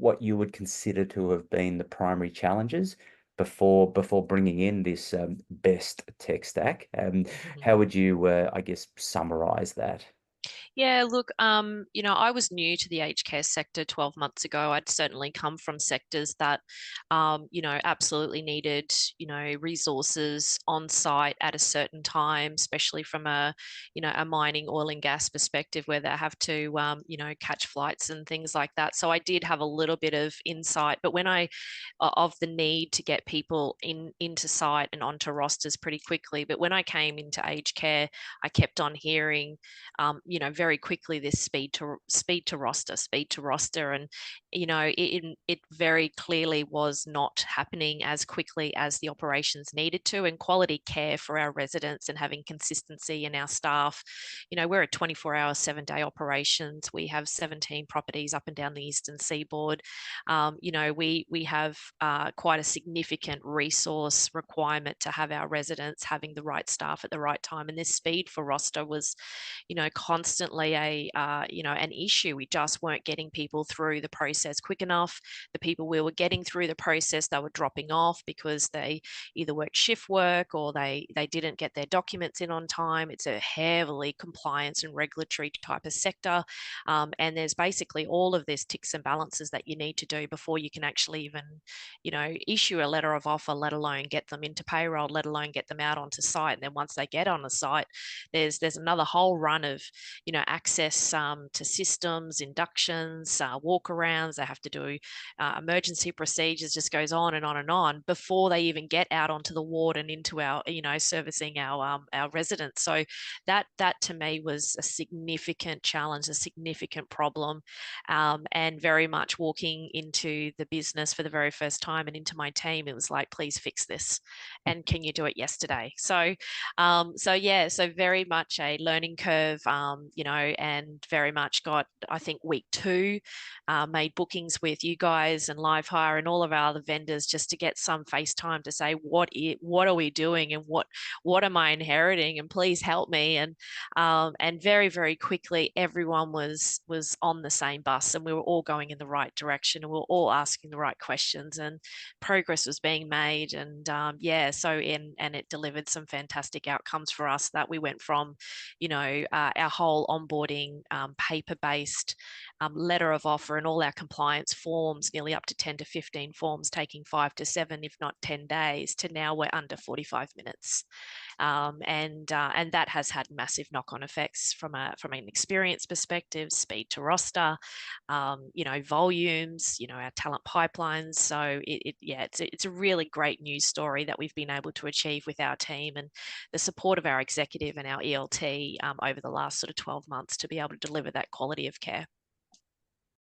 what you would consider to have been the primary challenges before bringing in this best tech stack. How would you, I guess, summarize that? Yeah, look, I was new to the aged care sector 12 months ago. I'd certainly come from sectors that, absolutely needed, resources on site at a certain time, especially from a mining oil and gas perspective where they have to, catch flights and things like that. So I did have a little bit of insight, but of the need to get people into site and onto rosters pretty quickly. But when I came into aged care, I kept on hearing, very quickly this speed to roster, and it very clearly was not happening as quickly as the operations needed to, and quality care for our residents and having consistency in our staff. We're a 24-hour, 7-day operations. We have 17 properties up and down the eastern seaboard. We have quite a significant resource requirement to have our residents having the right staff at the right time, and this speed for roster was constantly an issue. We just weren't getting people through the process quick enough. The people we were getting through the process, they were dropping off because they either worked shift work or they didn't get their documents in on time. It's a heavily compliance and regulatory type of sector, and there's basically all of this ticks and balances that you need to do before you can actually even issue a letter of offer, let alone get them into payroll, let alone get them out onto site. And then once they get on the site, there's another whole run of access to systems, inductions, walkarounds. They have to do emergency procedures. Just goes on and on and on before they even get out onto the ward and into our servicing our residents. So that to me was a significant challenge, a significant problem, and very much walking into the business for the very first time and into my team, it was like, please fix this, and can you do it yesterday? So very much a learning curve, and very much got, I think, week 2, made bookings with you guys and Live Hire and all of our other vendors just to get some face time to say, what are we doing, and what am I inheriting, and please help me. And very, very quickly, everyone was on the same bus, and we were all going in the right direction, and we were all asking the right questions, and progress was being made. And and it delivered some fantastic outcomes for us, that we went from, our whole onboarding, paper-based, letter of offer and all our compliance forms, nearly up to 10 to 15 forms, taking 5 to 7, if not 10 days, to now we're under 45 minutes. And that has had massive knock-on effects from an experience perspective, speed to roster, volumes, our talent pipelines. So it's a really great news story that we've been able to achieve with our team and the support of our executive and our ELT over the last sort of 12 months to be able to deliver that quality of care.